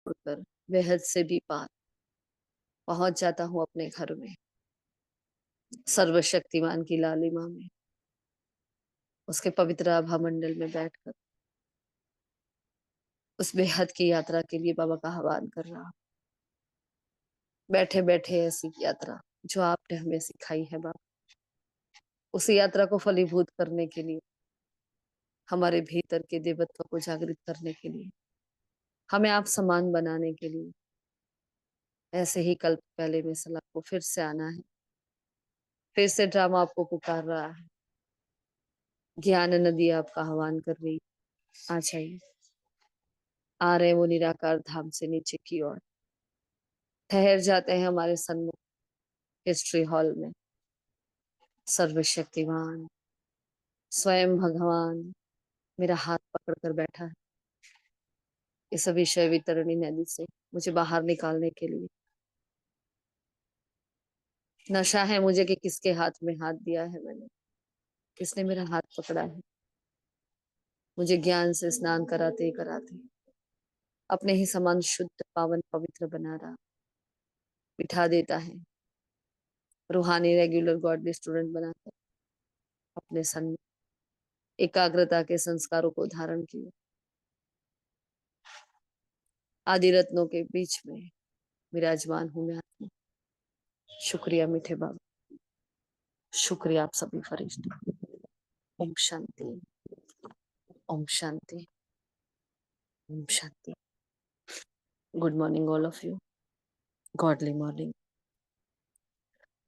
छोड़कर बेहद से भी पार पहुंच जाता हूँ अपने घर में, सर्वशक्तिमान की लालिमा में, उसके पवित्र आभा मंडल में बैठकर उस बेहद की यात्रा के लिए बाबा का आह्वान कर रहा हूं। बैठे बैठे ऐसी यात्रा जो आपने हमें सिखाई है बाबा, उस यात्रा को फलीभूत करने के लिए, हमारे भीतर के देवत्व को जागृत करने के लिए, हमें आप समान बनाने के लिए, ऐसे ही कल्प पहले में सलाह को फिर से आना है। फिर से ड्रामा आपको पुकार रहा है, ज्ञान नदी आपका आह्वान कर रही। आ जाइए, आ रहे वो निराकार धाम से नीचे की ओर ठहर जाते हैं हमारे सन्मुख हिस्ट्री हॉल में। सर्वशक्तिमान स्वयं भगवान मेरा हाथ पकड़ कर बैठा है इस विषय वितरणी नदी से मुझे बाहर निकालने के लिए। नशा है मुझे कि किसके हाथ में हाथ दिया है मैंने, किसने मेरा हाथ पकड़ा है, मुझे ज्ञान से स्नान कराते ही कराते अपने ही समान शुद्ध पावन पवित्र बना रहा, बिठा देता है रूहानी रेगुलर गॉडली स्टूडेंट बनाकर अपने सन एकाग्रता के संस्कारों को धारण किए आदि रत्नों के बीच में विराजमान हूं मैं आत्मा। शुक्रिया मीठे बाबा, शुक्रिया आप सभी फरिश्ते। Om Shanti, Om Shanti, Om Shanti. Good morning all of you, godly morning.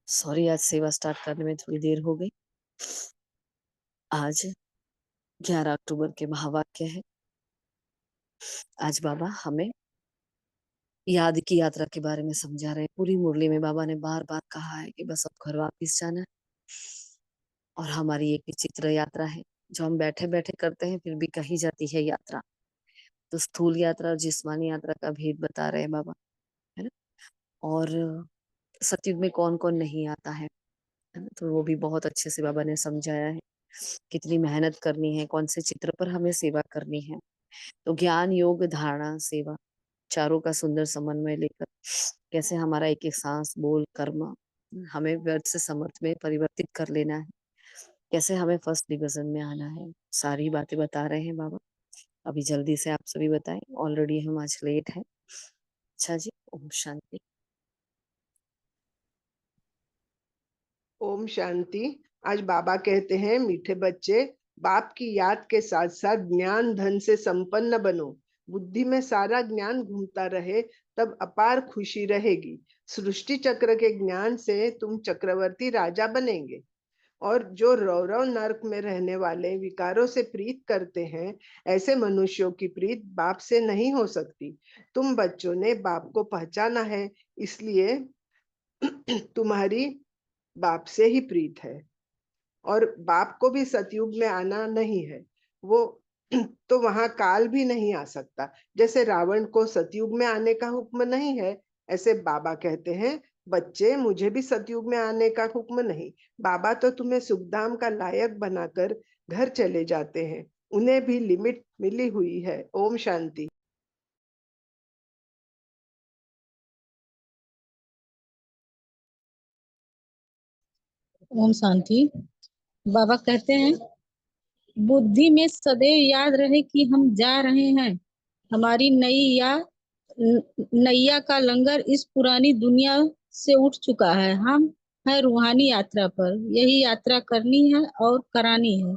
Sorry आज सेवा स्टार्ट करने में थोड़ी देर हो गई। आज 11 अक्टूबर के महावाक्य है। आज बाबा हमें याद की यात्रा के बारे में समझा रहे हैं। पूरी मुरली में बाबा ने बार बार कहा है कि बस अब घर वापिस जाना है और हमारी एक विचित्र यात्रा है जो हम बैठे बैठे करते हैं फिर भी कही जाती है यात्रा। तो स्थूल यात्रा और जिस्मानी यात्रा का भेद बता रहे हैं बाबा, है ना। और सतयुग में कौन कौन नहीं आता है ना, तो वो भी बहुत अच्छे से बाबा ने समझाया है। कितनी मेहनत करनी है, कौन से चित्र पर हमें सेवा करनी है। तो ज्ञान योग धारणा सेवा चारों का सुंदर समन्वय लेकर कैसे हमारा एक एक सांस बोल कर्म हमें व्यर्थ से समर्थ में परिवर्तित कर लेना है, कैसे हमें फर्स्ट डिवीजन में आना है, सारी बातें बता रहे हैं बाबा। अभी जल्दी से आप सभी बताएं, ऑलरेडी हम आज लेट है। अच्छा जी, ओम शांति। ओम शांति। आज बाबा कहते हैं, मीठे बच्चे, बाप की याद के साथ साथ ज्ञान धन से संपन्न बनो। बुद्धि में सारा ज्ञान घूमता रहे, तब अपार खुशी रहेगी। सृष्टि चक्र के ज्ञान से तुम चक्रवर्ती राजा बनेंगे। और जो रौरव नर्क में रहने वाले विकारों से प्रीत करते हैं, ऐसे मनुष्यों की प्रीत बाप से नहीं हो सकती। तुम बच्चों ने बाप को पहचाना है, इसलिए तुम्हारी बाप से ही प्रीत है। और बाप को भी सतयुग में आना नहीं है, वो तो वहां काल भी नहीं आ सकता। जैसे रावण को सतयुग में आने का हुक्म नहीं है, ऐसे बाबा कहते हैं, बच्चे मुझे भी सतयुग में आने का हुक्म नहीं। बाबा तो तुम्हें सुखधाम का लायक बनाकर घर चले जाते हैं, उन्हें भी लिमिट मिली हुई है। ओम शांति। ओम शांति। बाबा कहते हैं, बुद्धि में सदैव याद रहे कि हम जा रहे हैं। हमारी नैया का लंगर इस पुरानी दुनिया से उठ चुका है। हम है रूहानी यात्रा पर, यही यात्रा करनी है और करानी है।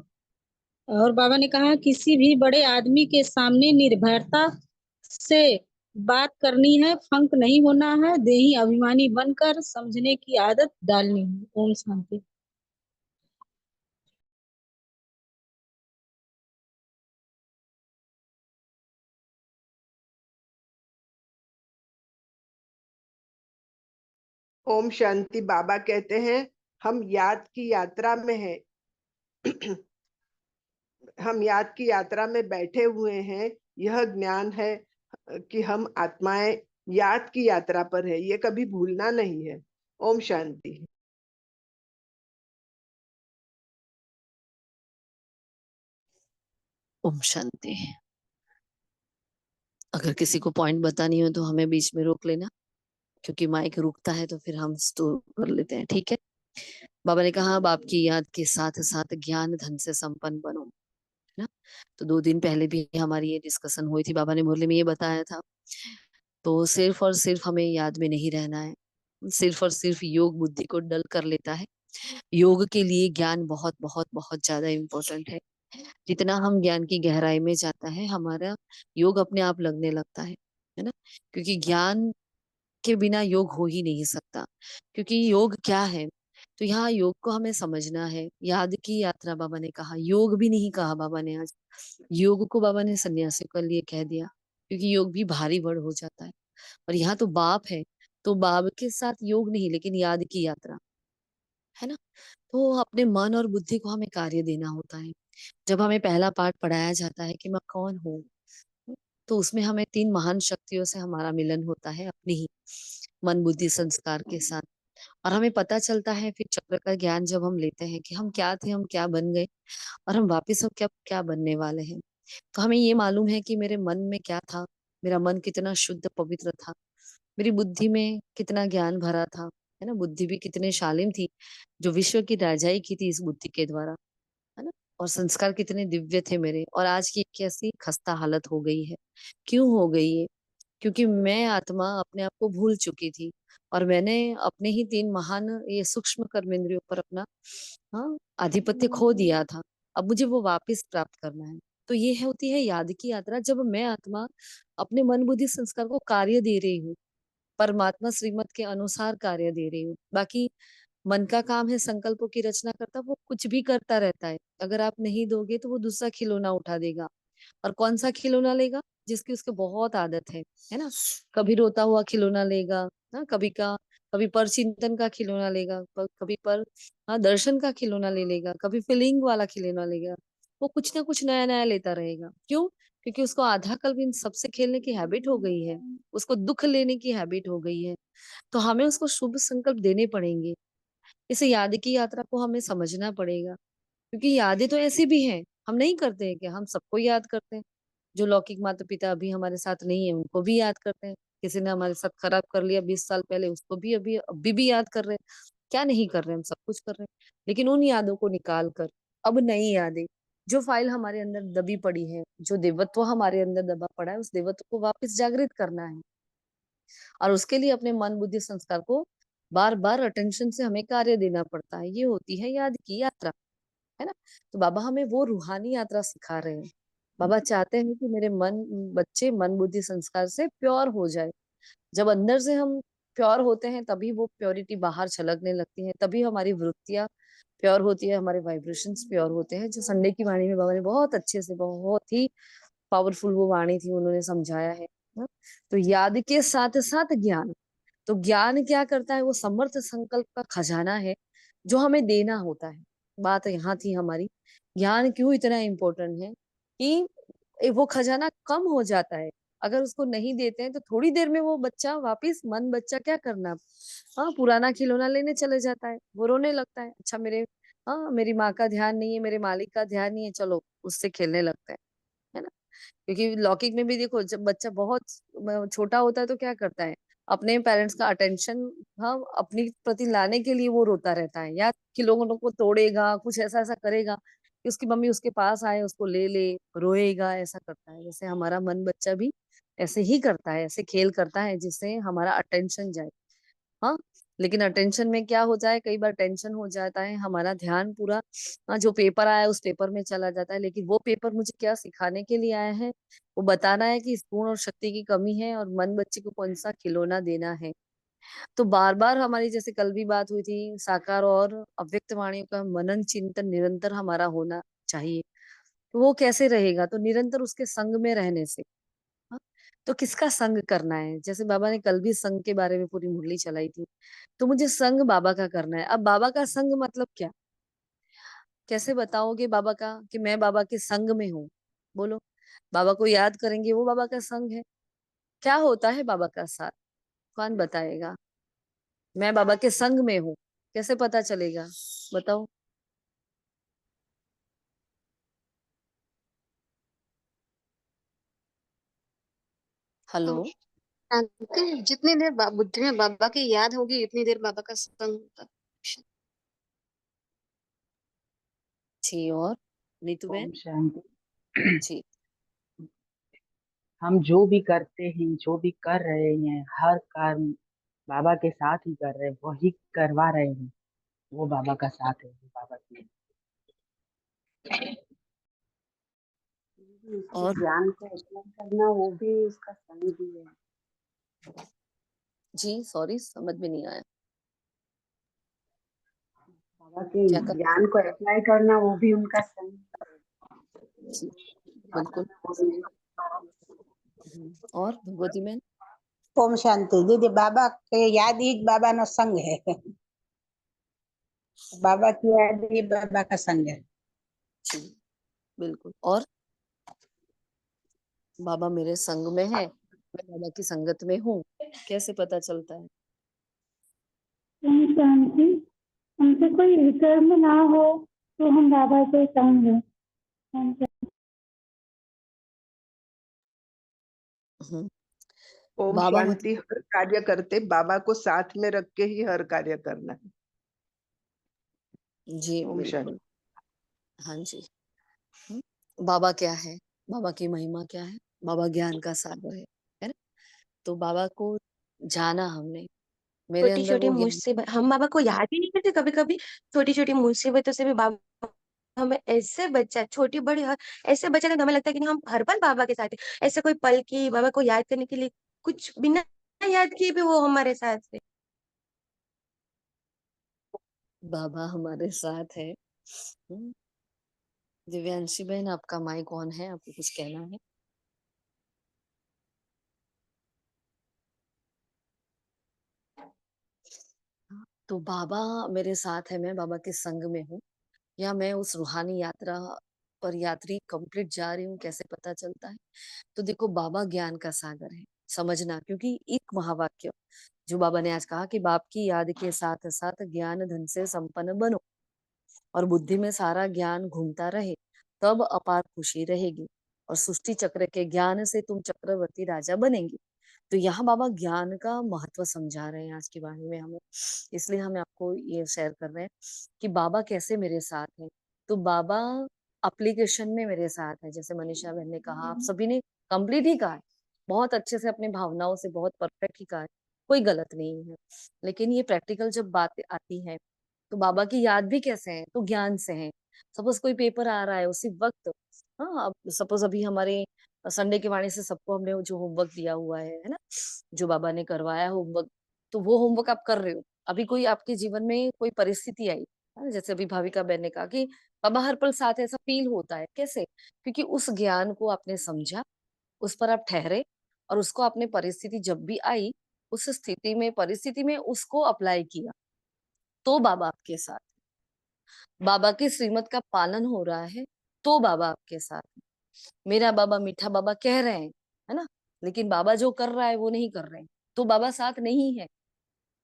और बाबा ने कहा, किसी भी बड़े आदमी के सामने निर्भरता से बात करनी है, फंक नहीं होना है, देही अभिमानी बनकर समझने की आदत डालनी है। ओम शांति। ओम शांति। बाबा कहते हैं, हम याद की यात्रा में हैं। हम याद की यात्रा में बैठे हुए हैं। यह ज्ञान है कि हम आत्माएं याद की यात्रा पर है, ये कभी भूलना नहीं है। ओम शांति। ओम शांति। अगर किसी को पॉइंट बतानी हो तो हमें बीच में रोक लेना, क्योंकि माइक रुकता है तो फिर हम स्टोर कर लेते हैं, ठीक है। बाबा ने कहा, अब आपकी याद के साथ साथ ज्ञान धन से संपन्न बनो, है ना। तो 2 दिन पहले भी हमारी ये डिस्कशन हुई थी, बाबा ने मुरली में ये बताया था। तो सिर्फ और सिर्फ हमें याद में नहीं रहना है, सिर्फ और सिर्फ योग बुद्धि को डल कर लेता है। योग के लिए ज्ञान बहुत बहुत बहुत ज्यादा इम्पोर्टेंट है। जितना हम ज्ञान की गहराई में जाता है, हमारा योग अपने आप लगने लगता है ना। क्योंकि ज्ञान के बिना योग हो ही नहीं सकता। क्योंकि योग क्या है, तो यहाँ योग को हमें समझना है। याद की यात्रा बाबा ने कहा, योग भी नहीं कहा बाबा ने आज। योग को बाबा ने सन्यासी के लिए कह दिया, क्योंकि योग भी भारी वर्ड हो जाता है। और यहाँ तो बाप है, तो बाप के साथ योग नहीं, लेकिन याद की यात्रा, है ना। तो अपने मन और बुद्धि को हमें कार्य देना होता है। जब हमें पहला पाठ पढ़ाया जाता है कि मैं कौन हूँ, तो उसमें हमें 3 महान शक्तियों से हमारा मिलन होता है, अपनी ही मन बुद्धि संस्कार के साथ। और हमें पता चलता है फिर चक्र का ज्ञान जब हम लेते हैं कि हम क्या थे, हम क्या बन गए, और हम वापस हम क्या क्या बनने वाले हैं। तो हमें ये मालूम है कि मेरे मन में क्या था, मेरा मन कितना शुद्ध पवित्र था, मेरी बुद्धि में कितना ज्ञान भरा था, है ना। बुद्धि भी कितने शालीन थी, जो विश्व की राजाई की थी इस बुद्धि के द्वारा, है ना। और संस्कार कितने दिव्य थे मेरे, और आज की कैसी खस्ता हालत हो गई है। क्यों हो गई है? क्योंकि मैं आत्मा अपने आप को भूल चुकी थी, और मैंने अपने ही 3 महान ये सूक्ष्म कर्मेंद्रियों पर अपना, हाँ, आधिपत्य खो दिया था। अब मुझे वो वापस प्राप्त करना है। तो ये है, होती है याद की यात्रा, जब मैं आत्मा अपने मन बुद्धि संस्कार को कार्य दे रही हूँ, परमात्मा श्रीमत के अनुसार कार्य दे रही हूँ। बाकी मन का काम है संकल्पों की रचना करता, वो कुछ भी करता रहता है। अगर आप नहीं दोगे तो वो दूसरा खिलौना उठा देगा। और कौन सा खिलौना लेगा? जिसकी उसके बहुत आदत है ना। कभी रोता हुआ खिलौना लेगा, हाँ, कभी पर चिंतन का खिलौना लेगा, कभी पर, हाँ, दर्शन का खिलौना ले लेगा, कभी फीलिंग वाला खिलौना लेगा। वो कुछ ना कुछ नया नया लेता रहेगा। क्यों? क्योंकि उसको आधा कल्प इन सबसे खेलने की हैबिट हो गई है, उसको दुख लेने की हैबिट हो गई है। तो हमें उसको शुभ संकल्प देने पड़ेंगे। इस याद की यात्रा को हमें समझना पड़ेगा। क्योंकि यादें तो ऐसी भी हैं, हम नहीं करते हैं, कि हम सबको याद करते हैं। जो लौकिक माता पिता अभी हमारे साथ नहीं है, उनको भी याद करते हैं। किसी ने हमारे साथ खराब कर लिया 20 साल पहले, उसको भी अभी भी याद कर रहे हैं। क्या नहीं कर रहे हैं? हम सब कुछ कर रहे हैं। लेकिन उन यादों को निकाल कर अब नई यादें, जो फाइल हमारे अंदर दबी पड़ी है, जो देवत्व हमारे अंदर दबा पड़ा है, उस देवत्व को वापस जागृत करना है। और उसके लिए अपने मन बुद्धि संस्कार को बार बार अटेंशन से हमें कार्य देना पड़ता है। ये होती है याद की यात्रा, है ना। तो बाबा हमें वो रूहानी यात्रा सिखा रहे हैं। बाबा चाहते हैं कि मेरे बच्चे मन बुद्धि संस्कार से प्योर हो जाए। जब अंदर से हम प्योर होते हैं, तभी वो प्योरिटी बाहर छलकने लगती है, तभी हमारी वृत्तियां प्योर होती है, हमारे वाइब्रेशंस प्योर होते हैं। जो संडे की वाणी में बाबा ने बहुत अच्छे से, बहुत ही पावरफुल वो वाणी थी, उन्होंने समझाया है ना? तो याद के साथ साथ ज्ञान, तो ज्ञान क्या करता है? वो समर्थ संकल्प का खजाना है, जो हमें देना होता है। बात यहाँ थी हमारी, ज्ञान क्यों इतना इम्पोर्टेंट है, कि वो खजाना कम हो जाता है। अगर उसको नहीं देते हैं तो थोड़ी देर में वो बच्चा वापिस, मन बच्चा क्या करना, हाँ, पुराना खिलौना लेने चले जाता है, वो रोने लगता है। अच्छा, हाँ, मेरी माँ का ध्यान नहीं है, मेरे मालिक का ध्यान नहीं है, चलो उससे खेलने लगता है ना। क्योंकि लौकिक में भी देखो, जब बच्चा बहुत छोटा होता है तो क्या करता है, अपने पेरेंट्स का अटेंशन, हाँ, अपनी प्रति लाने के लिए वो रोता रहता है, या खिलौनों को तोड़ेगा, कुछ ऐसा ऐसा करेगा कि उसकी मम्मी उसके पास आए, उसको ले ले, रोएगा, ऐसा करता है। जैसे हमारा मन बच्चा भी ऐसे ही करता है, ऐसे खेल करता है जिससे हमारा अटेंशन जाए। हाँ, लेकिन अटेंशन में क्या हो जाए, कई बार टेंशन हो जाता है, हमारा ध्यान पूरा, हाँ, जो पेपर आया है उस पेपर में चला जाता है। लेकिन वो पेपर मुझे क्या सिखाने के लिए आया है? वो बताना है कि इस गुण और शक्ति की कमी है, और मन बच्चे को कौन सा खिलौना देना है। तो बार बार हमारी, जैसे कल भी बात हुई थी, साकार और अव्यक्त वाणियों का मनन चिंतन निरंतर हमारा होना चाहिए। तो वो कैसे रहेगा? तो निरंतर उसके संग में रहने से। हाँ, तो किसका संग करना है? जैसे बाबा ने कल भी संग के बारे में पूरी मुरली चलाई थी। तो मुझे संग बाबा का करना है। अब बाबा का संग मतलब क्या? कैसे बताओगे बाबा का, कि मैं बाबा के संग में हूँ? बोलो। बाबा को याद करेंगे, वो बाबा का संग है। क्या होता है बाबा का साथ? कौन बताएगा? मैं बाबा के संग में हूँ, कैसे पता चलेगा? बताओ। हेलो। अंकल जितनी देर बुद्धि में बाबा की याद होगी उतनी देर बाबा का संग होगा। जी, और नीतू ओम बहन? शांति। जी। हम जो भी करते हैं, जो भी कर रहे हैं, हर काम बाबा के साथ ही कर रहे हैं, वही करवा रहे हैं। वो बाबा का साथ है, वो बाबा की। और ज्ञान को अध्ययन करना वो भी उसका संग भी है। जी, सॉरी, समझ में नहीं आया। बाबा के क्या कर? ज्ञान को अप्लाई करना वो भी उनका संग जी, बिल्कुल। और भगवती बहन? ओम शांति। दीदी बाबा के याद ही बाबा नो संग है। बाबा की याद ही बाबा का संग है। जी, बिल्कुल। और बाबा मेरे संग में है, मैं बाबा की संगत में हूँ, कैसे पता चलता है? शांति हमसे कोई विकर्म ना हो तो हम बाबा के संग हैं। ओम बाबा शांति। हर कार्य करते बाबा को साथ में रख के ही हर कार्य करना है। जी, ओम शांति। बिल्कुल। हाँ जी। बाबा क्या है? बाबा की महिमा क्या है? बाबा ज्ञान का सागर है ना? तो बाबा को जाना हमने, मेरे छोटी अंदर छोटी वो ज्ञान। मुसीबत हम बाबा को याद ही नहीं करते। कभी कभी छोटी छोटी मुसीबतों से भी बाबा हमें ऐसे बच्चा छोटी बड़ी हर ऐसे बच्चा हमें लगता है कि नहीं, हम हर पल बाबा के साथ है। ऐसे कोई पल की बाबा को याद करने के लिए कुछ बिना याद किए भी वो हमारे साथ है। बाबा हमारे साथ है। दिव्यांशी बहन, आपका माइक ऑन है, आपको कुछ कहना है? तो बाबा मेरे साथ है, मैं बाबा के संग में हूँ, या मैं उस रूहानी यात्रा पर यात्री कंप्लीट जा रही हूँ, कैसे पता चलता है? तो देखो, बाबा ज्ञान का सागर है, समझना। क्योंकि एक महावाक्य जो बाबा ने आज कहा कि बाप की याद के साथ साथ ज्ञान धन से संपन्न बनो और बुद्धि में सारा ज्ञान घूमता रहे, तब अपार खुशी रहेगी और सृष्टि चक्र के ज्ञान से तुम चक्रवर्ती राजा बनेंगे। तो यहाँ बाबा ज्ञान का महत्व समझा रहे हैं आज की वाणी में हमें, इसलिए हम आपको ये शेयर कर रहे हैं कि बाबा कैसे मेरे साथ है। तो बाबा एप्लीकेशन में मेरे साथ है, जैसे मनीषा बहन ने कहा, आप सभी ने कंप्लीट ही कहा है, बहुत अच्छे से अपनी भावनाओं से बहुत परफेक्ट ही कहा है, कोई गलत नहीं है। लेकिन ये प्रैक्टिकल जब बात आती है, तो बाबा की याद भी कैसे है? तो ज्ञान से है। सपोज कोई पेपर आ रहा है उसी वक्त, हाँ, अब सपोज अभी हमारे संडे की वाणी से सबको हमने जो होमवर्क दिया हुआ है ना, जो बाबा ने करवाया होमवर्क, तो वो होमवर्क आप कर रहे हो। अभी कोई आपके जीवन में कोई परिस्थिति आई, है ना, जैसे अभी भाविका बहन ने कहा कि बाबा हर पल साथ है, ऐसा फील होता है। कैसे? क्योंकि उस ज्ञान को आपने समझा, उस पर आप ठहरे, और उसको आपने परिस्थिति जब भी आई, उस स्थिति में परिस्थिति में उसको अप्लाई किया, तो बाबा आपके साथ। बाबा की श्रीमत का पालन हो रहा है, तो बाबा आपके साथ है। मेरा बाबा मीठा बाबा कह रहे हैं, है ना, लेकिन बाबा जो कर रहा है वो नहीं कर रहे हैं, तो बाबा साथ नहीं है।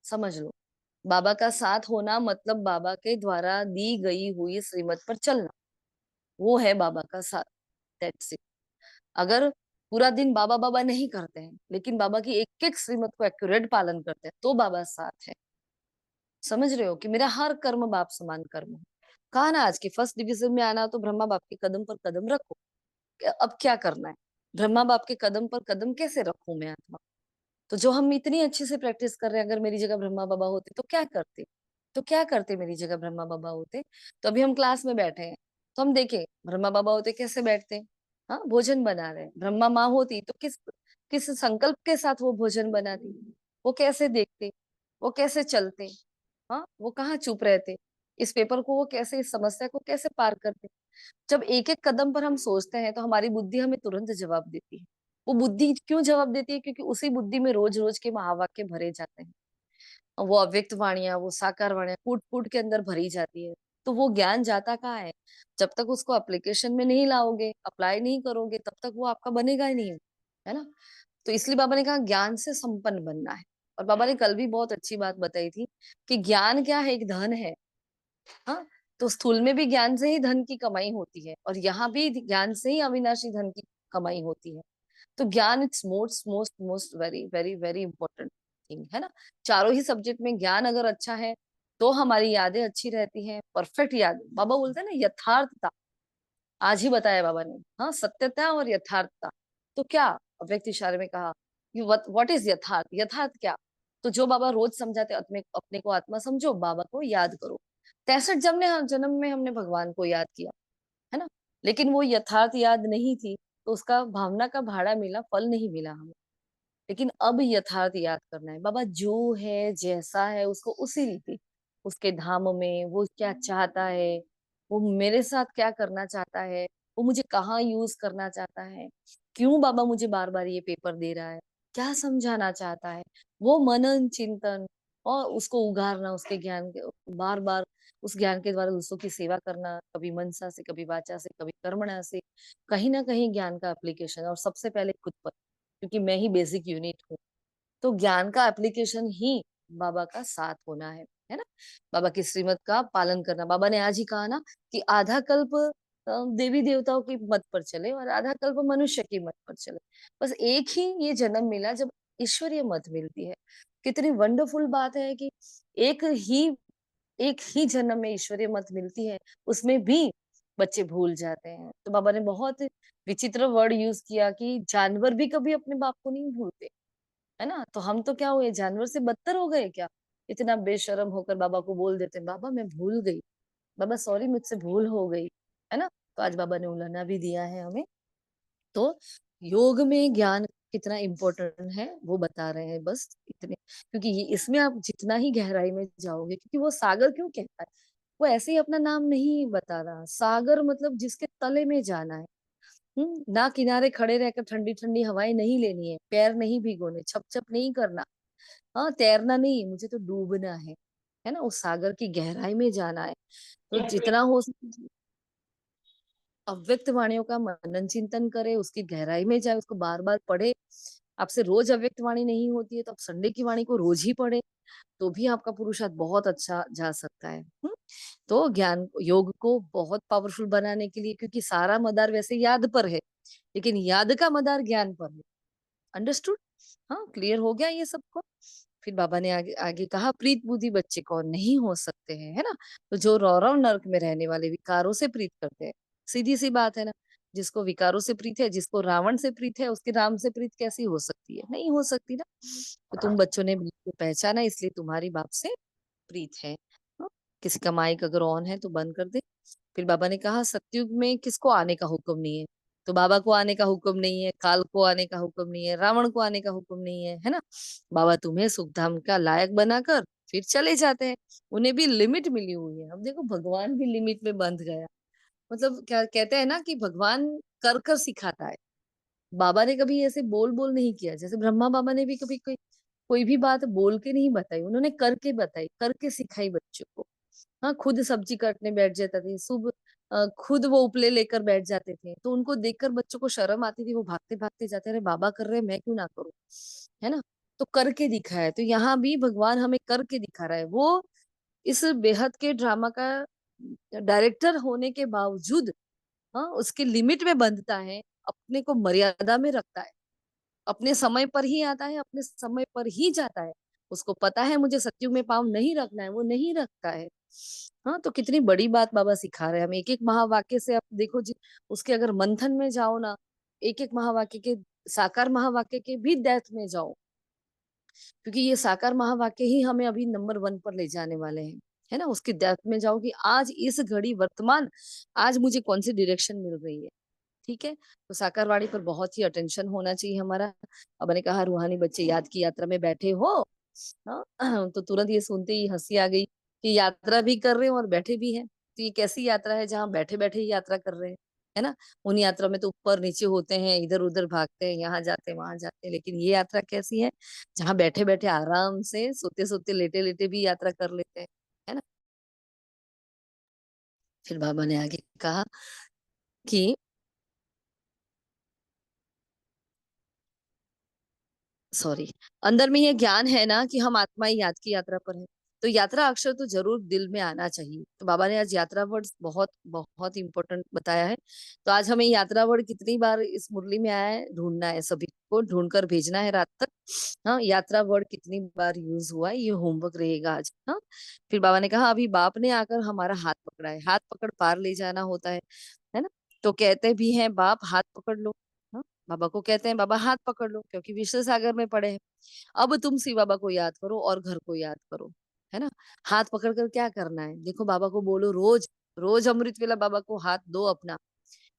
समझ लो, बाबा का साथ होना मतलब बाबा के द्वारा दी गई हुई श्रीमत पर चलना, वो है बाबा का साथ। That's it. अगर पूरा दिन बाबा बाबा नहीं करते हैं, लेकिन बाबा की एक एक श्रीमत को एक्यूरेट पालन करते हैं, तो बाबा साथ है। समझ रहे हो कि मेरा हर कर्म बाप समान कर्म है। कहा ना आज के फर्स्ट डिवीजन में आना, तो ब्रह्मा बाप के कदम पर कदम रखो। अब क्या करना है? ब्रह्मा बाप के कदम पर कदम कैसे रखूं मैं आत्मा? तो जो हम इतनी अच्छे से प्रैक्टिस कर रहे हैं, अगर मेरी जगह ब्रह्मा बाबा होते तो क्या करते? तो क्या करते मेरी जगह ब्रह्मा बाबा होते? तो अभी हम क्लास में बैठे हैं, तो हम देखें ब्रह्मा बाबा होते कैसे बैठते, हाँ, भोजन बना रहे हैं। ब्रह्मा माँ होती तो किस किस संकल्प के साथ वो भोजन बनाती, वो कैसे देखते, वो कैसे चलते, हाँ, वो कहाँ चुप रहते, इस पेपर को वो कैसे, इस समस्या को कैसे पार करते। जब एक एक कदम पर हम सोचते हैं, तो हमारी बुद्धि हमें तुरंत जवाब देती है। वो बुद्धि क्यों जवाब देती है? क्योंकि उसी बुद्धि में रोज रोज के महावाक्य भरे जाते हैं, और वो अव्यक्त वाणियां, वो साकार वाणियां कूट कूट के अंदर भरी जाती है। तो वो ज्ञान जाता कहाँ है? जब तक उसको एप्लीकेशन में नहीं लाओगे, अप्लाई नहीं करोगे, तब तक वो आपका बनेगा ही नहीं, है ना। तो इसलिए बाबा ने कहा ज्ञान से संपन्न बनना है। और बाबा ने कल भी बहुत अच्छी बात बताई थी कि ज्ञान क्या है? एक धन है। हाँ, तो स्थूल में भी ज्ञान से ही धन की कमाई होती है, और यहाँ भी ज्ञान से ही अविनाशी धन की कमाई होती है। तो ज्ञान it's most most most very very very important thing है ना। चारों ही सब्जेक्ट में ज्ञान अगर अच्छा है तो हमारी यादें अच्छी रहती हैं, परफेक्ट याद। बाबा बोलते हैं ना यथार्थता, आज ही बताया बाबा ने, हाँ, सत्यता और यथार्थता। तो क्या अव्यक्त इशारे में कहा व्हाट इज यथार्थ, यथार्थ क्या? तो जो बाबा रोज समझाते अपने अपने को आत्मा समझो, बाबा को याद करो। 63 जन्म में हमने भगवान को याद किया है ना, लेकिन वो यथार्थ याद नहीं थी, तो उसका भावना का भाड़ा मिला, फल नहीं मिला हमें। लेकिन अब यथार्थ याद करना है, बाबा जो है जैसा है उसको उसी रीति, उसके धाम में वो क्या चाहता है, वो मेरे साथ क्या करना चाहता है, वो मुझे कहाँ यूज करना चाहता है, क्यों बाबा मुझे बार बार ये पेपर दे रहा है, क्या समझाना चाहता है, वो मनन चिंतन और उसको उगारना, उसके ज्ञान के बार बार उस ज्ञान के द्वारा दूसरों की सेवा करना, कभी मनसा से, कभी वाचा से, कभी कर्मणा से, कहीं ना कहीं ज्ञान का एप्लीकेशन, और सबसे पहले खुद पर, क्योंकि मैं ही बेसिक यूनिट हूँ। तो ज्ञान का एप्लीकेशन ही बाबा का साथ होना है ना। बाबा की श्रीमत का पालन करना। बाबा ने आज ही कहा ना कि आधा कल्प देवी देवताओं की मत पर चले और आधा कल्प मनुष्य की मत पर चले। बस एक ही ये जन्म मिला जब ईश्वरीय मत मिलती है। कितनी वंडरफुल बात है कि एक ही एक ही जन्म में ईश्वरीय मत मिलती है, उसमें भी बच्चे भूल जाते हैं। तो बाबा ने बहुत विचित्र वर्ड यूज किया कि जानवर भी कभी अपने बाप को नहीं भूलते, है ना। तो हम तो क्या हुए, जानवर से बदतर हो गए क्या? इतना बेशर्म होकर बाबा को बोल देते हैं, बाबा मैं भूल गई, बाबा सॉरी मुझसे भूल हो गई, है ना। तो आज बाबा ने उलाना भी दिया है हमें। तो योग में ज्ञान कितना इम्पोर्टेंट है वो बता रहे हैं, बस इतने। क्योंकि ये इसमें आप जितना ही गहराई में जाओगे, क्योंकि वो सागर क्यों कहता है, वो ऐसे ही अपना नाम नहीं बता रहा, सागर मतलब जिसके तले में जाना है। ना किनारे खड़े रहकर ठंडी ठंडी हवाएं नहीं लेनी है, पैर नहीं भिगोने, छप छप नहीं करना, हाँ तैरना नहीं, मुझे तो डूबना है ना, उस सागर की गहराई में जाना है। तो जितना हो सके अव्यक्त वाणियों का मनन चिंतन करे, उसकी गहराई में जाए, उसको बार बार पढ़े। आपसे रोज अव्यक्त वाणी नहीं होती है तो आप संडे की वाणी को रोज ही पढ़े, तो भी आपका पुरुषार्थ बहुत अच्छा जा सकता है। तो ज्ञान योग को बहुत पावरफुल बनाने के लिए, क्योंकि सारा मदार वैसे याद पर है, लेकिन याद का मदार ज्ञान पर है। अंडरस्टूड? हाँ, क्लियर हो गया ये सबको। फिर बाबा ने आगे आगे कहा प्रीत बुद्धि बच्चे कौन नहीं हो सकते हैं, है ना। तो जो रौरव नर्क में रहने वाले विकारों से प्रीत करते हैं, सीधी सी बात है ना, जिसको विकारों से प्रीत है, जिसको रावण से प्रीत है, उसके राम से प्रीत कैसी हो सकती है, नहीं हो सकती ना। तो तुम बच्चों ने बिल्कुल पहचाना, इसलिए तुम्हारी बाप से प्रीत है। हाँ? किसी का माइक अगर ऑन है तो बंद कर दे। फिर बाबा ने कहा सतयुग में किसको आने का हुक्म नहीं है, तो बाबा को आने का हुक्म नहीं है, काल को आने का हुक्म नहीं है, रावण को आने का हुक्म नहीं है ना। बाबा तुम्हें सुखधाम का लायक बनाकर फिर चले जाते हैं। उन्हें भी लिमिट मिली हुई है। अब देखो भगवान भी लिमिट में बंध गया, मतलब क्या कहते हैं ना कि भगवान कर कर सिखाता है। बाबा ने कभी ऐसे बोल बोल नहीं किया, जैसे ब्रह्मा बाबा ने भी कभी कोई भी बात बोल के नहीं बताई, उन्होंने करके बताई, करके सिखाई बच्चों को। हाँ, खुद सब्जी काटने बैठ जाते थे, खुद वो उपले लेकर बैठ जाते थे, तो उनको देखकर बच्चों को शर्म आती थी, वो भागते भागते जाते, अरे बाबा कर रहे हैं, मैं क्यों ना करूं, है ना। तो करके दिखा है, तो यहाँ भी भगवान हमें करके दिखा रहा है। वो इस बेहद के ड्रामा का डायरेक्टर होने के बावजूद, हाँ, उसके लिमिट में बंधता है, अपने को मर्यादा में रखता है, अपने समय पर ही आता है, अपने समय पर ही जाता है। उसको पता है मुझे सत्युग में पाँव नहीं रखना है, वो नहीं रखता है। हाँ, तो कितनी बड़ी बात बाबा सिखा रहे हैं हमें। एक एक महावाक्य से आप देखो जी, उसके अगर मंथन में जाओ ना, एक एक महावाक्य के, साकार महावाक्य के भी डेप्थ में जाओ, क्योंकि ये साकार महावाक्य ही हमें अभी नंबर 1 पर ले जाने वाले हैं, है ना। उसकी डेप्थ में जाओ कि आज इस घड़ी वर्तमान, आज मुझे कौन सी डायरेक्शन मिल रही है। ठीक है, तो साकारवाणी पर बहुत ही अटेंशन होना चाहिए हमारा। अब मैंने कहा रूहानी बच्चे याद की यात्रा में बैठे हो, हाँ, तो तुरंत ये सुनते ही हंसी आ गई कि यात्रा भी कर रहे हो और बैठे भी हैं। तो ये कैसी यात्रा है जहाँ बैठे बैठे ही यात्रा कर रहे हैं, है ना। उन यात्रा में तो ऊपर नीचे होते हैं, इधर उधर भागते हैं, यहाँ जाते हैं वहां जाते हैं, लेकिन ये यात्रा कैसी है जहाँ बैठे बैठे आराम से सोते सोते लेटे लेटे भी यात्रा कर लेते हैं, है ना। फिर बाबा ने आगे कहा कि सॉरी, अंदर में ये ज्ञान है ना कि हम आत्मा ही याद की यात्रा पर है। तो यात्रा अक्षर तो जरूर दिल में आना चाहिए। तो बाबा ने आज यात्रा वर्ड बहुत बहुत इंपॉर्टेंट बताया है। तो आज हमें यात्रा वर्ड कितनी बार इस मुरली में आया है ढूंढना है, सभी को ढूंढ कर भेजना है रात तक। हाँ, यात्रा वर्ड कितनी बार यूज हुआ है ये होमवर्क रहेगा आज। हाँ, फिर बाबा ने कहा अभी बाप ने आकर हमारा हाथ पकड़ा है, हाथ पकड़ पार ले जाना होता है ना। तो कहते भी हैं बाप हाथ पकड़ लो। हाँ, बाबा को कहते हैं बाबा हाथ पकड़ लो, क्योंकि विश्व सागर में पड़े हैं। अब तुम शिव बाबा को याद करो और घर को याद करो, है ना। हाथ पकड़ कर क्या करना है, देखो बाबा को बोलो रोज, रोज अमृत वेला बाबा को हाथ दो अपना,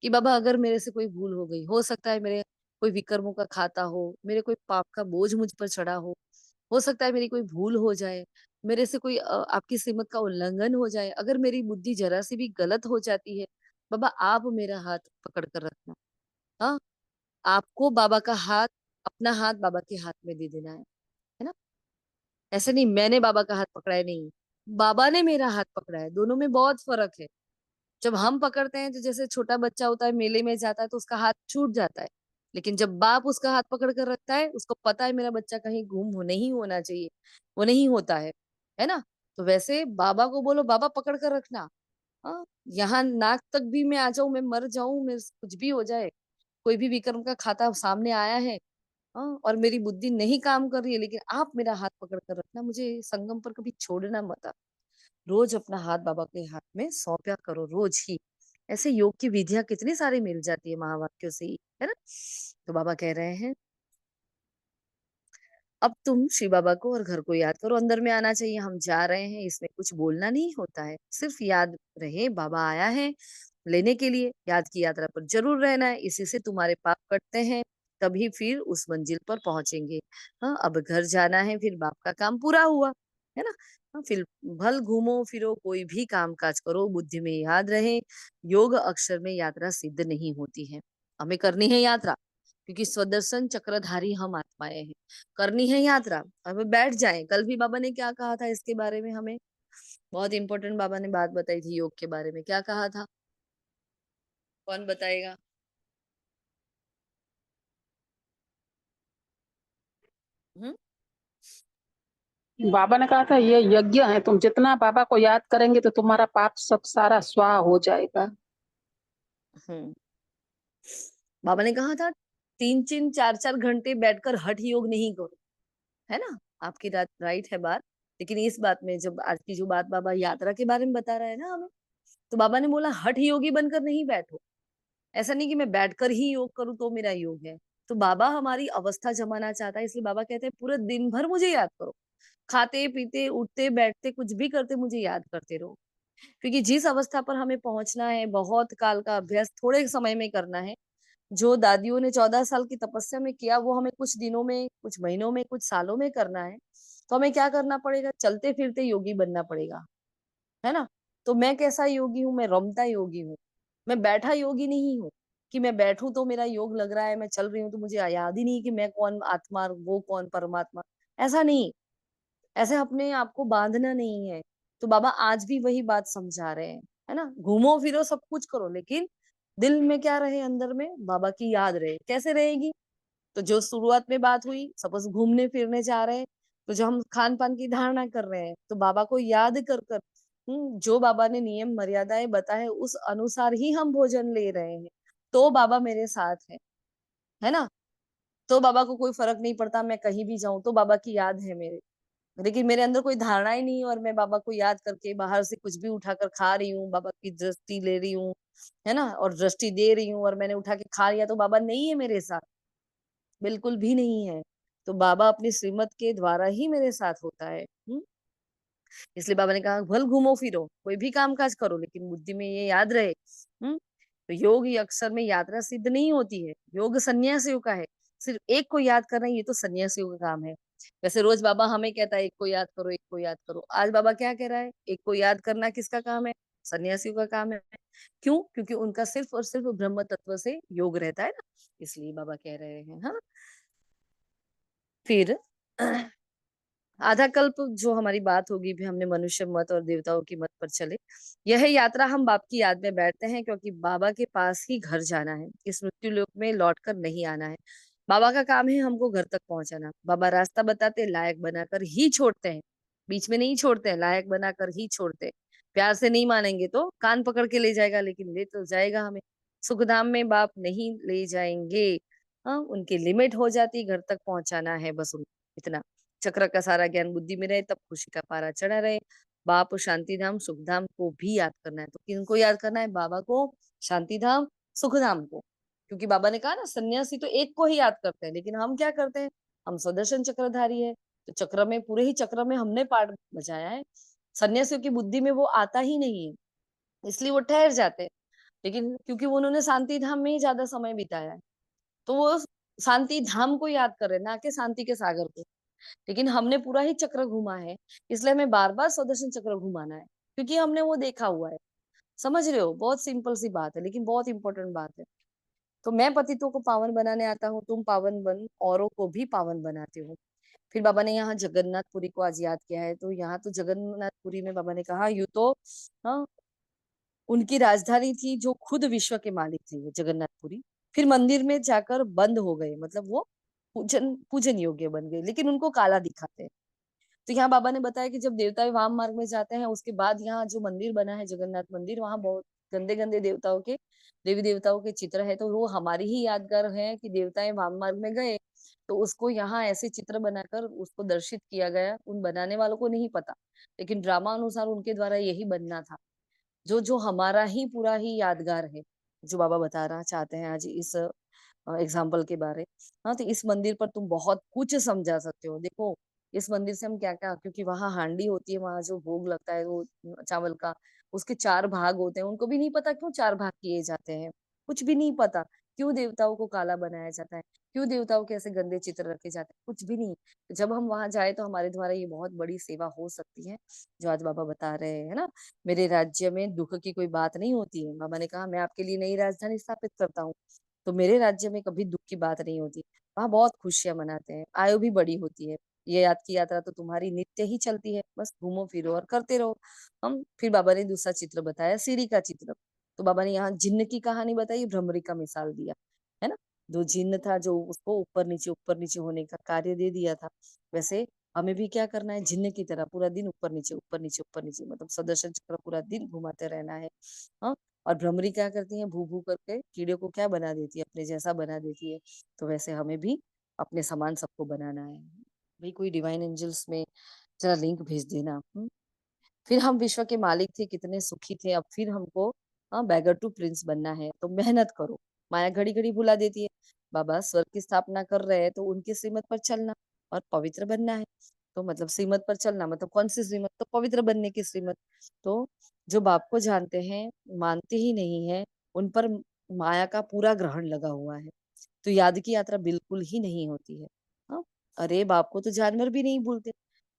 कि बाबा अगर मेरे से कोई भूल हो गई, हो सकता है मेरे कोई विकर्मों का खाता हो, मेरे कोई पाप का बोझ मुझ पर चढ़ा हो सकता है मेरी कोई भूल हो जाए, मेरे से कोई आपकी श्रीमत का उल्लंघन हो जाए, अगर मेरी बुद्धि जरा सी भी गलत हो जाती है, बाबा आप मेरा हाथ पकड़ कर रखना। हाँ, आपको बाबा का हाथ, अपना हाथ बाबा के हाथ में दे देना है ना। ऐसे नहीं मैंने बाबा का हाथ पकड़ा है, नहीं, बाबा ने मेरा हाथ पकड़ा है, दोनों में बहुत फर्क है। जब हम पकड़ते हैं तो जैसे छोटा बच्चा होता है मेले में जाता है तो उसका हाथ छूट जाता है, लेकिन जब बाप उसका हाथ पकड़ कर रखता है, उसको पता है मेरा बच्चा कहीं गुम हो नहीं होना चाहिए, वो नहीं होता है ना। तो वैसे बाबा को बोलो बाबा पकड़ कर रखना। हाँ, यहाँ नाक तक भी मैं आ जाऊं, मैं मर जाऊं, मेरे से कुछ भी हो जाए, कोई भी विक्रम का खाता सामने आया है, हाँ, और मेरी बुद्धि नहीं काम कर रही है, लेकिन आप मेरा हाथ पकड़ कर रखना, मुझे संगम पर कभी छोड़ना मत आप। रोज अपना हाथ बाबा के हाथ में सौंपया करो, रोज ही। ऐसे योग की विधियां कितनी सारी मिल जाती है महावाक्यों से ही, है ना। तो बाबा कह रहे हैं अब तुम शिव बाबा को और घर को याद करो, अंदर में आना चाहिए, हम जा रहे हैं, इसमें कुछ बोलना नहीं होता है, सिर्फ याद रहे बाबा आया है लेने के लिए, याद की यात्रा पर जरूर रहना है, इसी से तुम्हारे पाप कटते हैं, तभी फिर उस मंजिल पर पहुंचेंगे। हाँ, अब घर जाना है, फिर बाप का काम पूरा हुआ, है ना। हाँ, फिर भल घूमो फिरो कोई भी काम काज करो, बुद्धि में याद रहे योग अक्षर में यात्रा सिद्ध नहीं होती है। हमें करनी है यात्रा, क्योंकि स्वदर्शन चक्रधारी हम आत्माएं हैं, करनी है यात्रा। अब बैठ जाएं, कल भी बाबा ने क्या कहा था इसके बारे में, हमें बहुत इंपॉर्टेंट बाबा ने बात बताई थी योग के बारे में, क्या कहा था, कौन बताएगा। हम्म। बाबा ने कहा था ये यज्ञ है, तुम जितना बाबा को याद करेंगे तो तुम्हारा पाप सब सारा स्वाह हो जाएगा। हम्म। बाबा ने कहा था 3-3 4-4 घंटे बैठकर हठ योग नहीं करो, है ना। आपकी राइट है बात, लेकिन इस बात में जब आज की जो बात बाबा यात्रा के बारे में बता रहा है ना हमें, तो बाबा ने बोला हठ योगी बनकर नहीं बैठो। ऐसा नहीं कि मैं बैठकर ही योग करूं तो मेरा योग है। तो बाबा हमारी अवस्था जमाना चाहता है, इसलिए बाबा कहते हैं पूरे दिन भर मुझे याद करो, खाते पीते उठते बैठते कुछ भी करते मुझे याद करते रहो, क्योंकि जिस अवस्था पर हमें पहुंचना है बहुत काल का अभ्यास थोड़े समय में करना है। जो दादियों ने 14 साल की तपस्या में किया वो हमें कुछ दिनों में, कुछ महीनों में, कुछ सालों में करना है। तो हमें क्या करना पड़ेगा, चलते फिरते योगी बनना पड़ेगा, है ना। तो मैं कैसा योगी हूँ, मैं रमता योगी हूँ, मैं बैठा योगी नहीं हूँ, कि मैं बैठूं तो मेरा योग लग रहा है, मैं चल रही हूँ तो मुझे याद ही नहीं कि मैं कौन आत्मा वो कौन परमात्मा, ऐसा नहीं। ऐसे अपने आप को बांधना नहीं है। तो बाबा आज भी वही बात समझा रहे हैं, है ना। घूमो फिरो सब कुछ करो, लेकिन दिल में क्या रहे, अंदर में बाबा की याद रहे। कैसे रहेगी, तो जो शुरुआत में बात हुई, सपोज घूमने फिरने जा रहे हैं, तो जो हम खान पान की धारणा कर रहे हैं, तो बाबा को याद कर कर जो बाबा ने नियम मर्यादाएं बताए उस अनुसार ही हम भोजन ले रहे हैं, तो बाबा मेरे साथ है ना। तो बाबा को कोई फर्क नहीं पड़ता मैं कहीं भी जाऊं, तो बाबा की याद है मेरे, लेकिन मेरे अंदर कोई धारणा ही नहीं है और मैं बाबा को याद करके बाहर से कुछ भी उठाकर खा रही हूँ, बाबा की दृष्टि ले रही हूँ, है ना, और दृष्टि दे रही हूँ और मैंने उठा के खा लिया, तो बाबा नहीं है मेरे साथ, बिल्कुल भी नहीं है। तो बाबा अपनी श्रीमत के द्वारा ही मेरे साथ होता है। इसलिए बाबा ने कहा भल घूमो फिरो कोई भी काम काज करो, लेकिन बुद्धि में ये याद रहे। तो योग ये अक्षर में यात्रा सिद्ध नहीं होती है, योग सन्यासियों का है। सिर्फ एक को याद करना ये तो सन्यासियों का काम है। वैसे रोज बाबा हमें कहता है एक को याद करो, एक को याद करो, आज बाबा क्या कह रहा है, एक को याद करना किसका काम है, सन्यासियों का काम है। क्यों, क्योंकि उनका सिर्फ और सिर्फ ब्रह्म तत्व से योग रहता है ना, इसलिए बाबा कह रहे हैं। हाँ, फिर आधा कल्प जो हमारी बात होगी भी, हमने मनुष्य मत और देवताओं की मत पर चले। यह यात्रा हम बाप की याद में बैठते हैं, क्योंकि बाबा के पास ही घर जाना है, इस मृत्यु लोक में लौट कर नहीं आना है। बाबा का काम है हमको घर तक पहुंचाना, बाबा रास्ता बताते लायक बनाकर ही छोड़ते हैं, बीच में नहीं छोड़ते हैं, लायक बनाकर ही छोड़ते हैं। प्यार से नहीं मानेंगे तो कान पकड़ के ले जाएगा, लेकिन ले तो जाएगा हमें। सुखधाम में बाप नहीं ले जाएंगे। हाँ, उनकी लिमिट हो जाती, घर तक पहुंचाना है बस उनको, इतना। चक्र का सारा ज्ञान बुद्धि में रहे, तब खुशी का पारा चढ़ा रहे। बाप शांति धाम सुखधाम को भी याद करना है, तो किनको याद करना है? बाबा को, शांति धाम, सुखधाम को। क्योंकि बाबा ने कहा ना, सन्यासी तो एक को ही याद करते हैं, लेकिन हम क्या करते हैं? हम सुदर्शन चक्रधारी है, तो चक्र में, पूरे ही चक्र में हमने पार्ट बजाया है। सन्यासियों की बुद्धि में वो आता ही नहीं है, इसलिए वो ठहर जाते हैं। लेकिन क्योंकि वो उन्होंने शांति धाम में ही ज्यादा समय बिताया है, तो वो शांति धाम को याद कर रहे हैं, ना कि शांति के सागर को। लेकिन हमने पूरा ही चक्र घुमा है, इसलिए हमें बार बार सुदर्शन चक्र घुमाना है, क्योंकि हमने वो देखा हुआ है। समझ रहे हो? बहुत सिंपल सी बात है, लेकिन बहुत इंपॉर्टेंट बात है। तो मैं पतितों को पावन बनाने आता हूँ, तुम पावन बन औरों को भी पावन बनाते हो। फिर बाबा ने यहाँ जगन्नाथपुरी को आज याद किया है, तो यहाँ तो जगन्नाथपुरी में बाबा ने कहा, यूं तो हाँ, उनकी राजधानी थी, जो खुद विश्व के मालिक थे, ये जगन्नाथपुरी। फिर मंदिर में जाकर बंद हो गए, मतलब वो पूजन योग्य बन गए, लेकिन उनको काला दिखाते हैं। तो यहाँ बाबा ने बताया कि जब देवता वाम मार्ग में जाते हैं, उसके बाद यहाँ जो मंदिर बना है जगन्नाथ मंदिर, वहां बहुत गंदे गंदे देवताओं के, देवी देवताओं के चित्र है। तो वो हमारी ही यादगार है कि देवताएं वाम मार्ग में गए, तो उसको यहाँ ऐसे चित्र बनाकर उसको दर्शित किया गया। उन बनाने वालों को नहीं पता, लेकिन ड्रामा अनुसार उनके द्वारा यही बनना था, जो जो हमारा ही पूरा ही यादगार है, जो बाबा बताना चाहते हैं आज इस एग्जाम्पल के बारे। हाँ, तो इस मंदिर पर तुम बहुत कुछ समझा सकते हो। देखो, इस मंदिर से हम क्या क्या, क्योंकि वहां हांडी होती है, वहां जो भोग लगता है वो चावल का, उसके 4 भाग होते हैं। उनको भी नहीं पता क्यों 4 भाग किए जाते हैं, कुछ भी नहीं पता। क्यों देवताओं को काला बनाया जाता है, क्यों देवताओं के ऐसे गंदे चित्र रखे जाते हैं, कुछ भी नहीं। तो जब हम वहां जाए तो हमारे द्वारा ये बहुत बड़ी सेवा हो सकती है, जो आज बाबा बता रहे हैं, है ना। मेरे राज्य में दुख की कोई बात नहीं होती है। बाबा ने कहा, मैं आपके लिए नई राजधानी स्थापित करता हूँ, तो मेरे राज्य में कभी दुख की बात नहीं होती। वहां बहुत खुशियां मनाते हैं, आयु भी बड़ी होती है। ये याद की यात्रा तो तुम्हारी नित्य ही चलती है, बस घूमो फिरो और करते रहो। हम फिर बाबा ने दूसरा चित्र बताया, सीढ़ी का चित्र। तो बाबा ने यहाँ जिन्न की कहानी बताई, भ्रमरी का मिसाल दिया, है ना। जो जिन्न था, जो उसको ऊपर नीचे होने का कार्य दे दिया था, वैसे हमें भी क्या करना है, जिन्न की तरह पूरा दिन ऊपर नीचे ऊपर नीचे ऊपर नीचे, मतलब सुदर्शन चक्र पूरा दिन घुमाते रहना है। हाँ, और भ्रमरी क्या करती है, भू भू करके कीड़े को क्या बना देती है, अपने जैसा बना देती है। तो वैसे हमें भी अपने समान सबको बनाना है भाई। कोई डिवाइन एंजल्स में जरा लिंक भेज देना। फिर हम विश्व के मालिक थे, कितने सुखी थे, अब फिर हमको बैगर टू प्रिंस बनना है, तो मेहनत करो। माया घड़ी घड़ी भुला देती है। बाबा स्वर्ग की स्थापना कर रहे हैं, तो उनकी श्रीमत पर चलना और पवित्र बनना है। तो मतलब श्रीमत पर चलना मतलब कौन सी श्रीमत? तो पवित्र बनने की श्रीमत। तो जो बाप को जानते हैं, मानते ही नहीं है, उन पर माया का पूरा ग्रहण लगा हुआ है, तो याद की यात्रा बिल्कुल ही नहीं होती है। हाँ, अरे बाप को तो जानवर भी नहीं भूलते,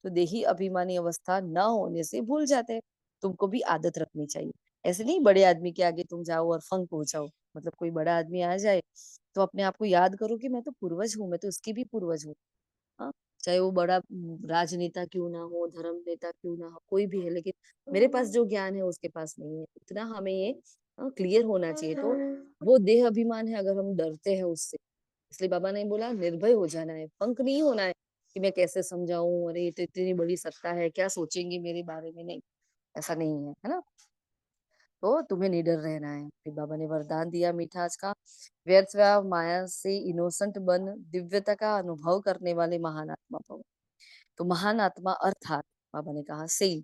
तो देही अभिमानी अवस्था न होने से भूल जाते हैं। तुमको भी आदत रखनी चाहिए। ऐसे नहीं बड़े आदमी के आगे तुम जाओ और फंक हो जाओ। मतलब कोई बड़ा आदमी आ जाए तो अपने आप को याद करो कि मैं तो पूर्वज हूँ, मैं तो उसकी भी पूर्वज हूँ। हाँ, चाहे वो बड़ा राजनेता क्यों ना हो, धर्म नेता क्यों ना हो, कोई भी है, लेकिन मेरे पास जो ज्ञान है उसके पास नहीं है, इतना हमें ये क्लियर होना चाहिए। तो वो देह अभिमान है, अगर हम डरते हैं उससे, इसलिए बाबा ने बोला निर्भय हो जाना है, पंक नहीं होना है कि मैं कैसे समझाऊं, अरे ये तो इतनी बड़ी सत्ता है, क्या सोचेंगे मेरे बारे में। नहीं, ऐसा नहीं है, है ना। तो तुम्हें निडर रहना है। फिर बाबा ने वरदान दिया मीठा आज का, व्यर्थ व्याव माया से इनोसेंट बन, दिव्यता का अनुभव करने वाले महान आत्मा भव। तो महान आत्मा अर्थात बाबा ने कहा सेम,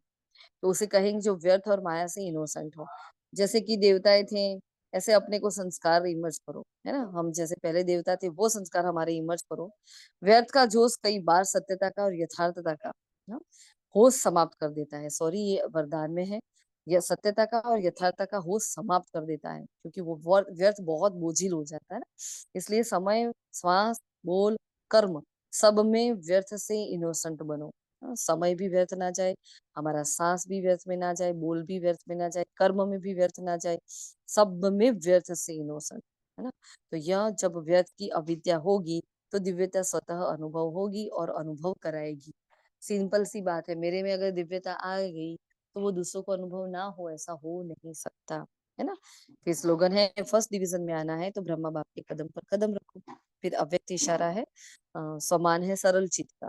तो उसे कहेंगे जो व्यर्थ और माया से इनोसेंट हो। जैसे कि देवताएं थे, ऐसे अपने को संस्कार इमर्ज करो, है ना। हम जैसे पहले देवता थे, वो संस्कार हमारे इमर्ज करो। व्यर्थ का जोश कई बार सत्यता का और यथार्थता का ना होश समाप्त कर देता है। सॉरी, ये वरदान में है, यह सत्यता का और यथार्थता का होश समाप्त कर देता है, क्योंकि वो व्यर्थ बहुत बोझिल हो जाता है ना। इसलिए समय, श्वास, बोल, कर्म, सब में व्यर्थ से इनोसेंट बनो। समय भी व्यर्थ ना जाए, हमारा सांस भी व्यर्थ में ना जाए, बोल भी व्यर्थ में ना जाए, कर्म में भी व्यर्थ ना जाए, सब में व्यर्थ से इनोसेंट, है ना। तो यह जब व्यर्थ की अविद्या होगी, तो दिव्यता स्वतः अनुभव होगी और अनुभव कराएगी। सिंपल सी बात है, मेरे में अगर दिव्यता आ गई तो वो दूसरों को अनुभव ना हो, ऐसा हो नहीं सकता, है ना। फिर स्लोगन है, फर्स्ट डिवीजन में आना है तो ब्रह्मा बाप के कदम पर कदम रखो। फिर अव्यक्त इशारा है, समान है सरल चित्त का,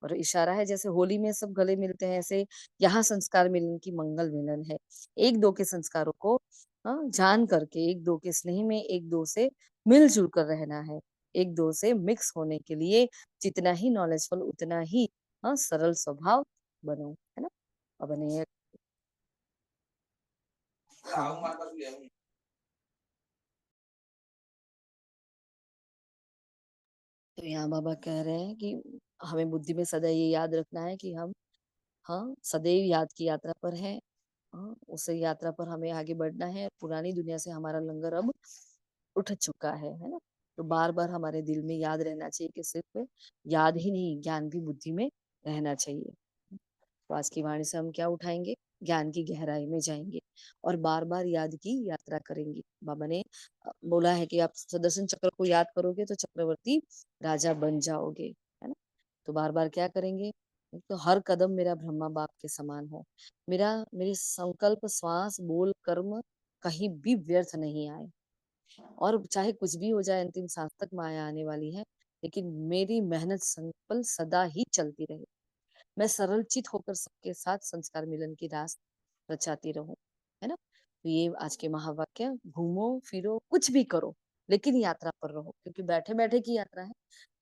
और इशारा है जैसे होली में सब गले मिलते हैं, ऐसे यहाँ संस्कार मिलन की मंगल मिलन है। एक दो के संस्कारों को जान करके, एक दो के स्नेह में एक दो से मिलजुल कर रहना है, एक दो से मिक्स होने के लिए जितना ही नॉलेजफुल उतना ही सरल स्वभाव बनो, है ना। और बने तो यहाँ बाबा कह रहे हैं कि हमें बुद्धि में सदा ये याद रखना है कि हम सदैव याद की यात्रा पर हैं। उस यात्रा पर हमें आगे बढ़ना है। पुरानी दुनिया से हमारा लंगर अब उठ चुका है ना। तो बार बार हमारे दिल में याद रहना चाहिए कि सिर्फ याद ही नहीं, ज्ञान भी बुद्धि में रहना चाहिए। तो आज की वाणी से हम क्या उठाएंगे? ज्ञान की गहराई में जाएंगे और बार बार याद की यात्रा करेंगे। बाबा ने बोला है कि आप सुदर्शन चक्र को याद करोगे तो चक्रवर्ती राजा बन जाओगे, है ना। तो बार बार क्या करेंगे? तो हर कदम मेरा ब्रह्मा बाप के समान हो, मेरे संकल्प, श्वास, बोल, कर्म कहीं भी व्यर्थ नहीं आए, और चाहे कुछ भी हो जाए, अंतिम सांस तक माया आने वाली है, लेकिन मेरी मेहनत संकल्प सदा ही चलती रहे। मैं सरल चित होकर सबके साथ संस्कार मिलन की रास रचाती रहूं, है ना। तो ये आज के महावाक्य, घूमो फिरो कुछ भी करो लेकिन यात्रा पर रहो, क्योंकि बैठे बैठे की यात्रा है।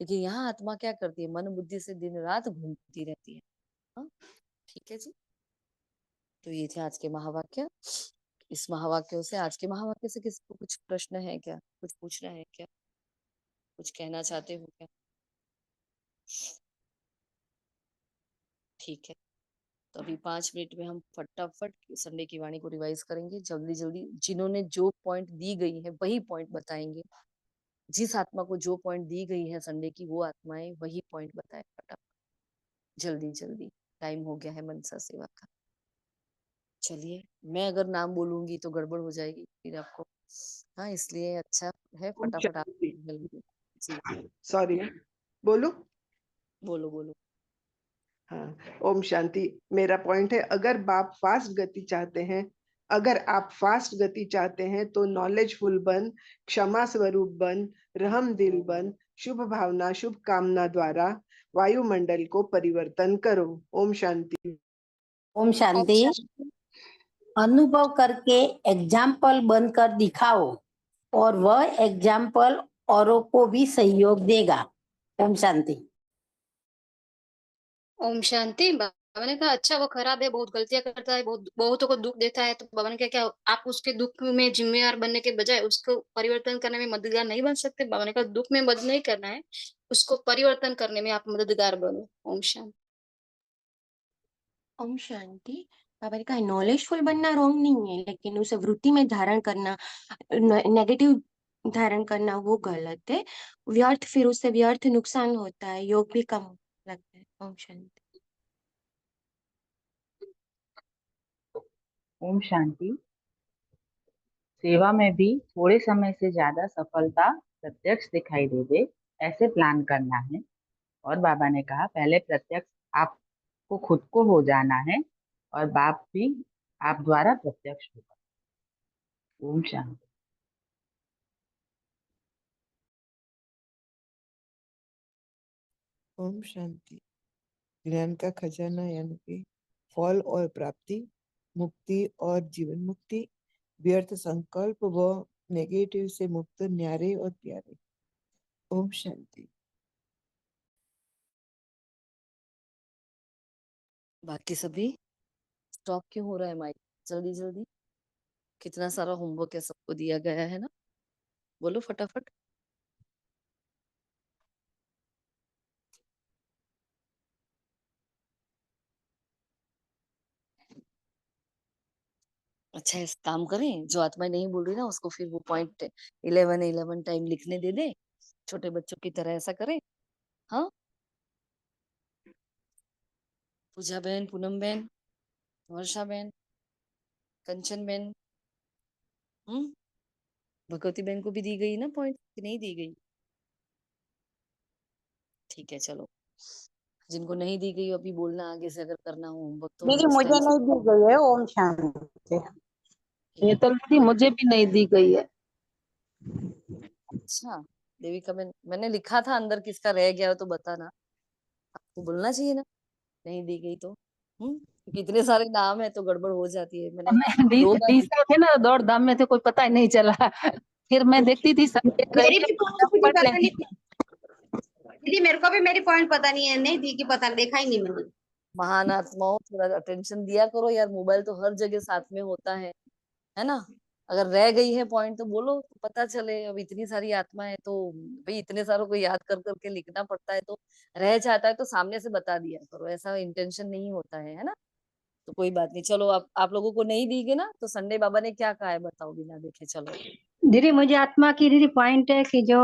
लेकिन यहाँ आत्मा क्या करती है? मन बुद्धि से दिन रात घूमती रहती है। हाँ, ठीक है जी। तो ये थे आज के महावाक्य। इस महावाक्यों से, आज के महावाक्य से किसी को कुछ प्रश्न है क्या? कुछ पूछना है क्या? कुछ कहना चाहते हो क्या? ठीक है, तो अभी 5 मिनट में हम फटाफट संडे की वाणी को रिवाइज करेंगे, जल्दी जल्दी। जिन्होंने जो पॉइंट दी गई है वही पॉइंट बताएंगे। जिस आत्मा को जो पॉइंट दी गई है संडे की, वो आत्माएं वही पॉइंट बताए फटाफट, जल्दी जल्दी। टाइम हो गया है मनसा सेवा का। चलिए, मैं अगर नाम बोलूंगी तो गड़बड़ हो जाएगी फिर आपको, हाँ, इसलिए अच्छा है ओम फटाफट आप शांति। जल्दी। जी, सॉरी, बोलो। बोलो बोलो। हाँ, ओम शांति। मेरा पॉइंट है, अगर आप फास्ट गति चाहते हैं तो नॉलेजफुल बन, क्षमा स्वरूप बन, रहम दिल बन, शुभ भावना, शुभ कामना द्वारा वायुमंडल को परिवर्तन करो। ओम शांति। ओम शांति। अनुभव करके एग्जाम्पल बनकर दिखाओ और वह एग्जाम्पल औरों को भी सहयोग देगा। ओम शांति। ओम शांति। बाबा ने कहा अच्छा वो खराब है, बहुत गलतियां करता है, बहुत बहुतों को दुख देता है, तो बाबा ने कहा क्या आप उसके दुख में जिम्मेवार बनने के बजाय उसको परिवर्तन करने में मददगार नहीं बन सकते? बाबा ने कहा दुख में मदद नहीं करना है, उसको परिवर्तन करने में आप मददगार बनो। ओम शांति। ओम शांति। बाबा ने कहा नॉलेजफुल बनना रॉन्ग नहीं है, लेकिन उसे वृत्ति में धारण करना, नेगेटिव धारण करना वो गलत है। व्यर्थ, फिर उससे व्यर्थ नुकसान होता है, योग भी कम लगता है। ओम शांति। ओम शांति। सेवा में भी थोड़े समय से ज्यादा सफलता प्रत्यक्ष दिखाई दे ऐसे प्लान करना है। और बाबा ने कहा पहले प्रत्यक्ष आपको खुद को हो जाना है और बाप भी आप द्वारा प्रत्यक्ष होगा। ओम शांति। ओम शांति। ज्ञान का खजाना यानी कि फल और प्राप्ति, मुक्ति और जीवन मुक्ति, व्यर्थ संकल्प व नेगेटिव से मुक्त, न्यारे और प्यारे। ओम शांति। बाकी सभी स्टॉप क्यों हो रहा है माइक? जल्दी जल्दी, कितना सारा होमवर्क है, सबको दिया गया है ना। बोलो फटाफट। अच्छा, इस काम करें, जो आत्मा नहीं बोल रही ना उसको फिर वो पॉइंट 11 टाइम लिखने दे दे, छोटे बच्चों की तरह ऐसा करें। हाँ, पूजा बहन, पूनम बहन, वर्षा बहन, कंचन बहन, भगवती बहन को भी दी गई ना पॉइंट कि नहीं दी गई? ठीक है, चलो, जिनको नहीं दी गई अभी बोलना, आगे से अगर करना हो होमवर्क तो दीदी उस मुझे टाइम से। नहीं दी गई है। ओम शांति। ये तो दीदी मुझे भी नहीं दी गई है। अच्छा, देवी का मैंने लिखा था अंदर, किसका रह गया हो तो बताना। वो बोलना चाहिए ना, नहीं दी गई तो। क्योंकि इतने सारे नाम है तो गड़बड़ हो जाती है। मैंने मैं 2 बार तीसरे थे ना, दौड़ धाम में थे, कोई पता ही नहीं चला। फिर मैं देखती थी संडे मेरी रविवार भी पॉइंट को मुझे पढ़ पता लेती नहीं दीदी, मेरे को भी मेरी पॉइंट पता नहीं है, नहीं दी की पता, देखा ही नहीं मैंने। महान आत्माओं, थोड़ा अटेंशन दिया करो यार, मोबाइल तो हर जगह साथ में होता है ना। अगर रह गई है पॉइंट तो बोलो, तो पता चले। अब इतनी सारी आत्मा है तो भाई इतने सारों को याद कर करके लिखना पड़ता है, तो रह जाता है तो सामने से बता दिया करो, ऐसा इंटेंशन नहीं होता है ना। तो कोई बात नहीं, चलो आप लोगों को नहीं दी गई ना, तो संडे बाबा ने क्या कहा है बताओ बिना देखे। चलो दीदी मुझे आत्मा की दीदी पॉइंट है कि जो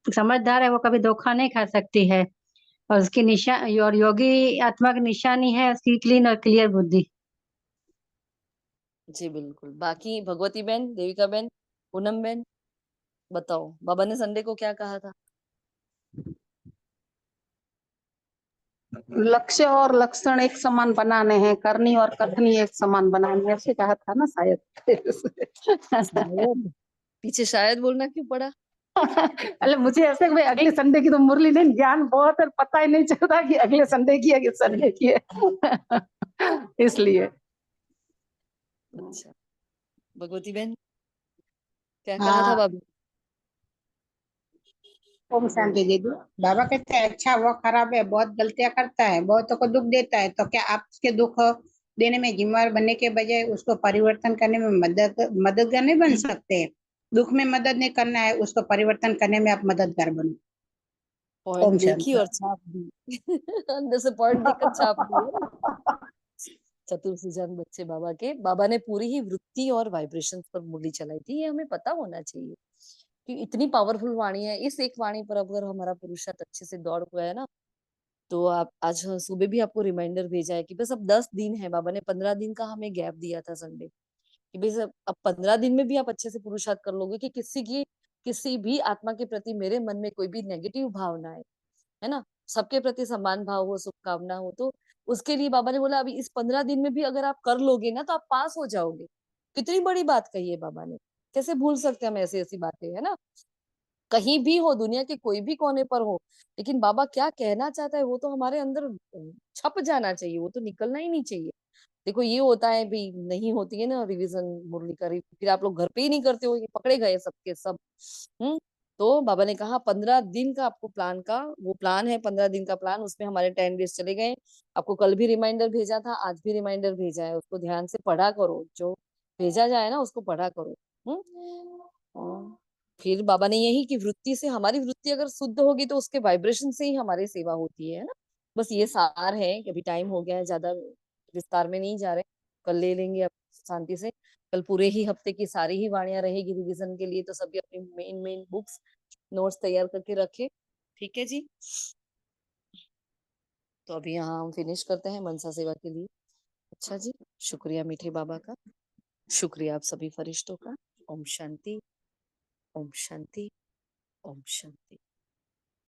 समझदार है वो कभी धोखा नहीं खा सकती है, और उसकी और योगी आत्मा की निशानी है उसकी क्लीन और क्लियर बुद्धि। जी बिल्कुल। बाकी भगवती बहन, देविका बहन, पूनम बहन, बताओ बाबा ने संडे को क्या कहा था? लक्ष्य और लक्षण एक समान बनाने हैं, करनी और कथनी एक समान बनानी है, ऐसे कहा था ना शायद। शायद, पीछे शायद बोलना क्यों पड़ा? अरे मुझे ऐसे भाई अगले संडे की तो मुरली नहीं, ज्ञान बहुत है, पता ही नहीं चलता कि अगले संडे की है कि संडे की है। इसलिए अच्छा, भगवती बहन क्या कहा था हाँ, बाबा? ओम शांति दीदी। बाबा कहते हैं अच्छा वो खराब है, बहुत गलतियां करता है, बहुतों को दुख देता है, तो क्या आप उसके दुख देने में जिम्मेवार बनने के बजाय उसको परिवर्तन करने में मददगार नहीं बन सकते? दुख में मदद नहीं करना है, उसको परिवर्तन करने में आप मददगार बनो। पॉइंट ओम देखी शांति। और छाप दी। अंदर से पॉइंट देखकर छाप दी है। चतुर सुजान बच्चे बाबा के, बाबा ने पूरी ही वृत्ति और वाइब्रेशंस पर मुरली चलाई थी, ये हमें पता होना चाहिए कि इतनी पावरफुल वाणी है। इस एक वाणी पर अगर हमारा पुरुषार्थ अच्छे से दौड़ गया है ना, तो आप आज सुबह भी आपको रिमाइंडर भेजा है कि बस अब 10 दिन है। बाबा ने 15 दिन का हमें गैप दिया था संडे, कि बस अब 15 दिन में भी आप अच्छे से पुरुषार्थ कर लोगे कि किसी भी आत्मा के प्रति मेरे मन में कोई भी नेगेटिव भावना है ना, सबके प्रति समान भाव हो, शुभकामना हो, तो उसके लिए बाबा ने बोला अभी इस 15 दिन में भी अगर आप कर लोगे ना तो आप पास हो जाओगे। कितनी बड़ी बात कही है बाबा ने, कैसे भूल सकते हैं हम ऐसी ऐसी बातें, है ना। कहीं भी हो, दुनिया के कोई भी कोने पर हो, लेकिन बाबा क्या कहना चाहता है वो तो हमारे अंदर छप जाना चाहिए, वो तो निकलना ही नहीं चाहिए। देखो ये होता है भाई, नहीं होती है ना रिवीजन मुरली का, फिर आप लोग घर पे ही नहीं करते हो, ये पकड़े गए सबके सब। हम्म तो बाबा ने कहा 15 दिन का आपको प्लान का, वो प्लान है 15 दिन का प्लान, उसमें हमारे 10 डेज चले गए। आपको कल भी रिमाइंडर भेजा था, आज भी रिमाइंडर भेजा है, उसको ध्यान से पढ़ा करो, जो भेजा जाए ना उसको पढ़ा करो। और फिर बाबा ने यही कि वृत्ति से, हमारी वृत्ति अगर शुद्ध होगी तो उसके वाइब्रेशन से ही हमारी सेवा होती है ना। बस ये सार है कि अभी टाइम हो गया है, ज्यादा विस्तार में नहीं जा रहे, कल ले लेंगे अब शांति से। कल पूरे ही हफ्ते की सारी ही वाणियां रहेगी रिवीजन के लिए, तो सभी अपनी मेन मेन बुक्स नोट्स तैयार करके रखे। ठीक है जी, तो अभी यहाँ हम फिनिश करते हैं मनसा सेवा के लिए। अच्छा जी, शुक्रिया मीठे बाबा का, शुक्रिया आप सभी फरिश्तों का। ओम शांति, ओम शांति, ओम शांति।